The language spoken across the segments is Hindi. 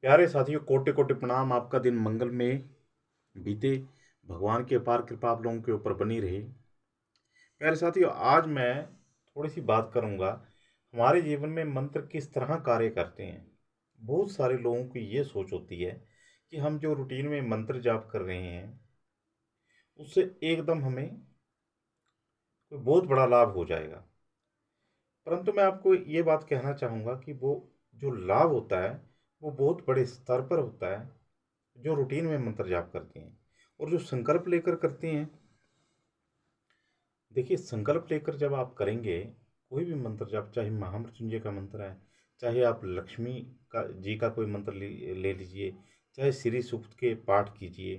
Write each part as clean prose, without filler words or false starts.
प्यारे साथियों, कोटि कोटि प्रणाम। आपका दिन मंगल में बीते। भगवान की अपार कृपा आप लोगों के ऊपर बनी रहे। प्यारे साथियों, आज मैं थोड़ी सी बात करूंगा हमारे जीवन में मंत्र किस तरह कार्य करते हैं। बहुत सारे लोगों की ये सोच होती है कि हम जो रूटीन में मंत्र जाप कर रहे हैं उससे एकदम हमें कोई बहुत बड़ा लाभ हो जाएगा। परंतु मैं आपको ये बात कहना चाहूँगा कि वो जो लाभ होता है वो बहुत बड़े स्तर पर होता है। जो रूटीन में मंत्र जाप करते हैं और जो संकल्प लेकर करते हैं, देखिए संकल्प लेकर जब आप करेंगे कोई भी मंत्र जाप, चाहे महामृत्युंजय का मंत्र है, चाहे आप लक्ष्मी का जी का कोई मंत्र ले लीजिए, चाहे श्री सूक्त के पाठ कीजिए,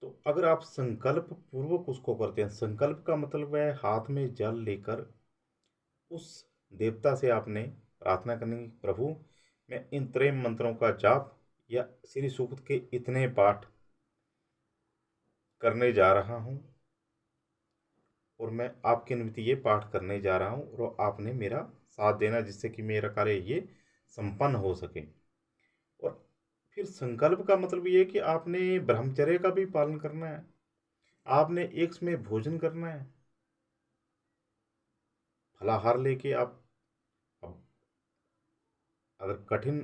तो अगर आप संकल्प पूर्वक उसको करते हैं, संकल्प का मतलब है हाथ में जल लेकर उस देवता से आपने प्रार्थना करनी कि प्रभु, मैं इन त्रय मंत्रों का जाप या श्री सूक्त के इतने पाठ करने जा रहा हूँ और मैं आपकी अनुमति ये पाठ करने जा रहा हूँ और आपने मेरा साथ देना जिससे कि मेरा कार्य ये संपन्न हो सके। और फिर संकल्प का मतलब ये है कि आपने ब्रह्मचर्य का भी पालन करना है। आपने एक समय भोजन करना है, फलाहार लेके आप अब अगर कठिन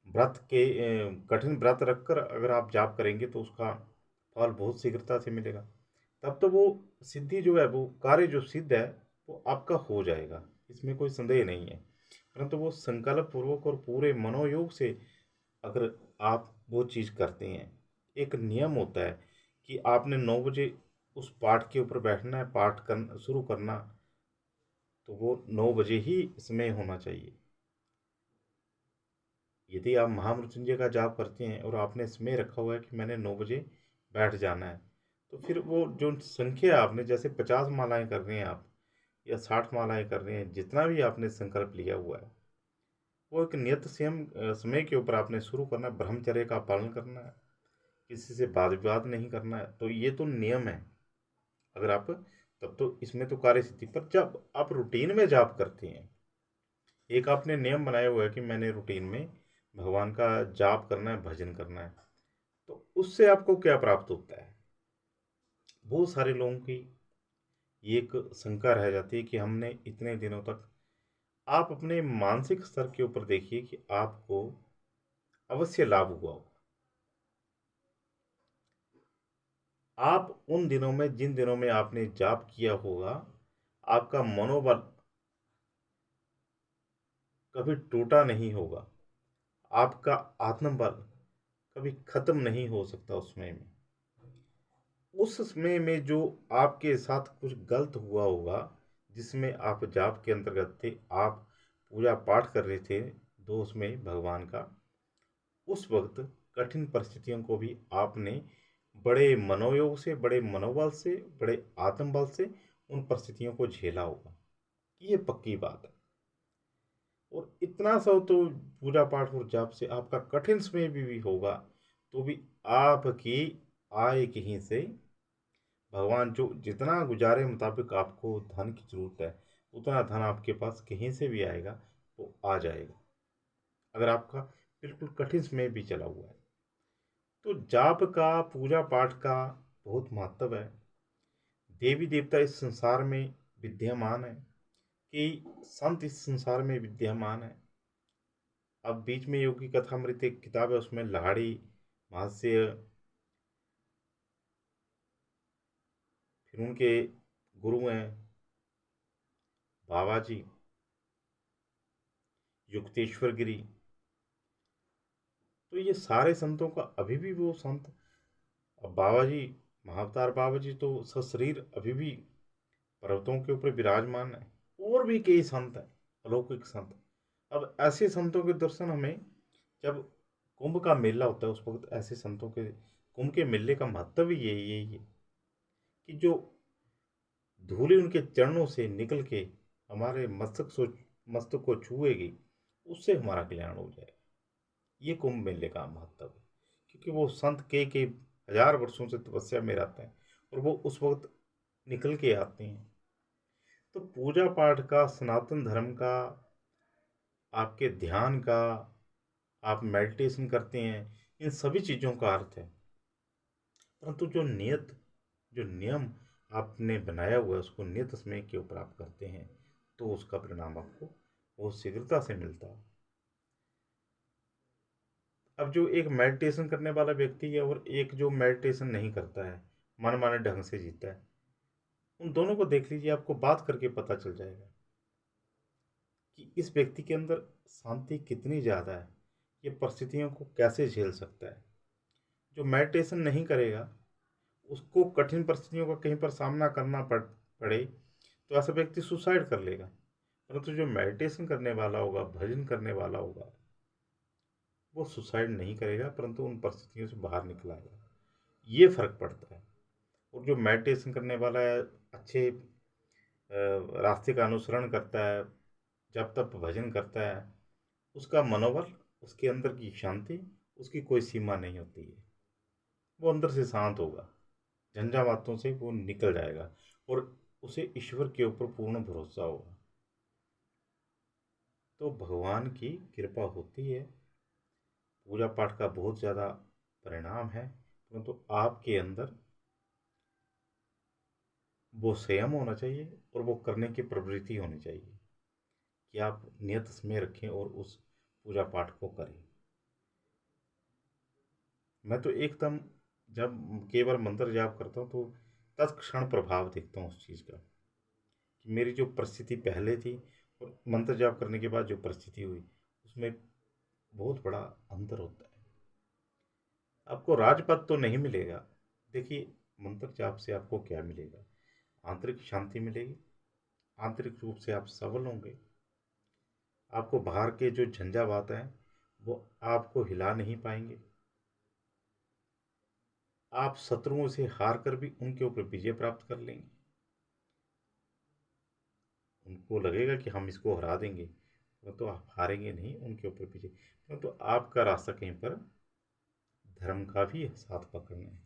व्रत रखकर अगर आप जाप करेंगे तो उसका फल बहुत शीघ्रता से मिलेगा। तब तो वो सिद्धि जो है, वो कार्य जो सिद्ध है, वो आपका हो जाएगा, इसमें कोई संदेह नहीं है। परंतु वो संकल्प पूर्वक और पूरे मनोयोग से अगर आप वो चीज़ करते हैं, एक नियम होता है कि आपने 9 बजे उस पाठ के ऊपर बैठना है, पाठ करना शुरू करना, तो वो 9 बजे ही समय होना चाहिए। यदि आप महामृत्युंजय का जाप करते हैं और आपने समय रखा हुआ है कि मैंने 9 बजे बैठ जाना है, तो फिर वो जो संख्या आपने, जैसे 50 मालाएं कर रहे हैं आप या 60 मालाएं कर रहे हैं, जितना भी आपने संकल्प लिया हुआ है, वो एक नियत समय के ऊपर आपने शुरू करना है। ब्रह्मचर्य का पालन करना है, किसी से वाद विवाद नहीं करना है। तो ये तो नियम है। अगर आप, तब तो इसमें तो कार्य सिद्धि। पर जब आप रूटीन में जाप करते हैं, एक आपने नियम बनाया हुआ है कि मैंने रूटीन में भगवान का जाप करना है, भजन करना है, तो उससे आपको क्या प्राप्त होता है। बहुत सारे लोगों की ये एक शंका रह जाती है कि हमने इतने दिनों तक, आप अपने मानसिक स्तर के ऊपर देखिए कि आपको अवश्य लाभ हुआ हो। आप उन दिनों में, जिन दिनों में आपने जाप किया होगा, आपका मनोबल कभी टूटा नहीं होगा, आपका आत्मबल कभी खत्म नहीं हो सकता उस समय में। उस समय में जो आपके साथ कुछ गलत हुआ होगा, जिसमें आप जाप के अंतर्गत थे, आप पूजा पाठ कर रहे थे दोष में भगवान का, उस वक्त कठिन परिस्थितियों को भी आपने बड़े मनोयोग से, बड़े मनोबल से, बड़े आत्मबल से उन परिस्थितियों को झेला होगा। ये पक्की बात है। और इतना सा तो पूजा पाठ और जाप से आपका कठिन समय भी होगा, तो भी आपकी आय कहीं से भगवान जो जितना गुजारे मुताबिक आपको धन की जरूरत है, उतना धन आपके पास कहीं से भी आएगा, वो आ जाएगा। अगर आपका बिल्कुल कठिन समय भी चला हुआ है, तो जाप का, पूजा पाठ का बहुत महत्व है। देवी देवता इस संसार में विद्यमान है, कि संत इस संसार में विद्यमान है। अब बीच में योगी कथामृत एक किताब है, उसमें लाड़ी महाशय, फिर उनके गुरु हैं बाबा जी, युक्तेश्वर गिरी। तो ये सारे संतों का अभी भी वो संत, अब बाबा जी, महाअवतार बाबा जी तो सशरीर अभी भी पर्वतों के ऊपर विराजमान है। और भी कई संत हैं, अलौकिक संत। अब ऐसे संतों के दर्शन हमें, जब कुंभ का मेला होता है उस वक्त ऐसे संतों के, कुंभ के मेले का महत्व ही यही है कि जो धूलि उनके चरणों से निकल के हमारे मस्तक को छुएगी, उससे हमारा कल्याण हो जाएगा। ये कुंभ मेले का महत्व है, क्योंकि वो संत के हजार वर्षों से तपस्या में रहते हैं और वो उस वक्त निकल के आते हैं। तो पूजा पाठ का, सनातन धर्म का आपके ध्यान का, आप मेडिटेशन करते हैं, इन सभी चीज़ों का अर्थ है। परंतु जो नियम आपने बनाया हुआ है उसको नियत समय के ऊपर आप करते हैं, तो उसका परिणाम आपको बहुत शीघ्रता से मिलता है। अब जो एक मेडिटेशन करने वाला व्यक्ति है और एक जो मेडिटेशन नहीं करता है, मनमाने ढंग से जीता है, उन दोनों को देख लीजिए, आपको बात करके पता चल जाएगा कि इस व्यक्ति के अंदर शांति कितनी ज़्यादा है, ये परिस्थितियों को कैसे झेल सकता है। जो मेडिटेशन नहीं करेगा, उसको कठिन परिस्थितियों का कहीं पर सामना करना पड़े, तो ऐसा व्यक्ति सुसाइड कर लेगा। परंतु जो मेडिटेशन करने वाला होगा, भजन करने वाला होगा, वो सुसाइड नहीं करेगा, परंतु उन परिस्थितियों से बाहर निकल आएगा। ये फ़र्क पड़ता है। और जो मेडिटेशन करने वाला है, अच्छे रास्ते का अनुसरण करता है, जब तक भजन करता है, उसका मनोबल, उसके अंदर की शांति, उसकी कोई सीमा नहीं होती है। वो अंदर से शांत होगा, झंझावातों से वो निकल जाएगा और उसे ईश्वर के ऊपर पूर्ण भरोसा होगा। तो भगवान की कृपा होती है, पूजा पाठ का बहुत ज़्यादा परिणाम है, परंतु तो आपके अंदर वो संयम होना चाहिए और वो करने की प्रवृत्ति होनी चाहिए कि आप नियत समय रखें और उस पूजा पाठ को करें। मैं तो एकदम, जब केवल मंत्र जाप करता हूँ, तो तत्क्षण प्रभाव देखता हूँ उस चीज़ का, कि मेरी जो परिस्थिति पहले थी और मंत्र जाप करने के बाद जो परिस्थिति हुई, उसमें बहुत बड़ा अंतर होता है। आपको राजपद तो नहीं मिलेगा। देखिए, मंत्र जाप से आपको क्या मिलेगा? आंतरिक शांति मिलेगी, आंतरिक रूप से आप सबल होंगे। आपको बाहर के जो झंझावात हैं, वो आपको हिला नहीं पाएंगे। आप शत्रुओं से हार कर भी उनके ऊपर विजय प्राप्त कर लेंगे। उनको लगेगा कि हम इसको हरा देंगे, तो आप हारेंगे नहीं, उनके ऊपर विजय। तो आपका रास्ता कहीं पर धर्म का भी साथ पकड़ना है।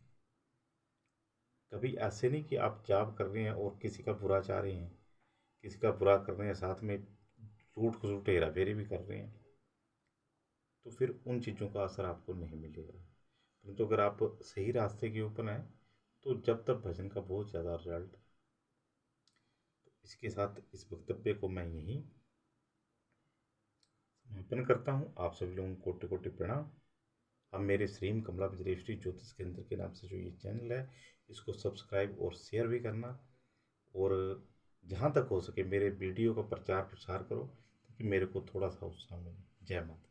कभी ऐसे नहीं कि आप जाप कर रहे हैं और किसी का बुरा चाह रहे हैं, किसी का बुरा कर रहे हैं, साथ में लूट खसूट हेरा फेरी भी कर रहे हैं, तो फिर उन चीज़ों का असर आपको नहीं मिलेगा। परंतु अगर आप सही रास्ते के ऊपर हैं, तो जब तक भजन का बहुत ज़्यादा रिजल्ट। तो इसके साथ इस वक्तव्य को मैं यहीं समापन करता हूँ। आप सभी लोगों को कोटि कोटि प्रणाम। अब मेरे श्रीम कमला विजयश्री ज्योतिष केंद्र के नाम से जो ये चैनल है, इसको सब्सक्राइब और शेयर भी करना, और जहाँ तक हो सके मेरे वीडियो का प्रचार प्रसार करो, ताकि मेरे को थोड़ा सा उत्साह मिले। जय माता।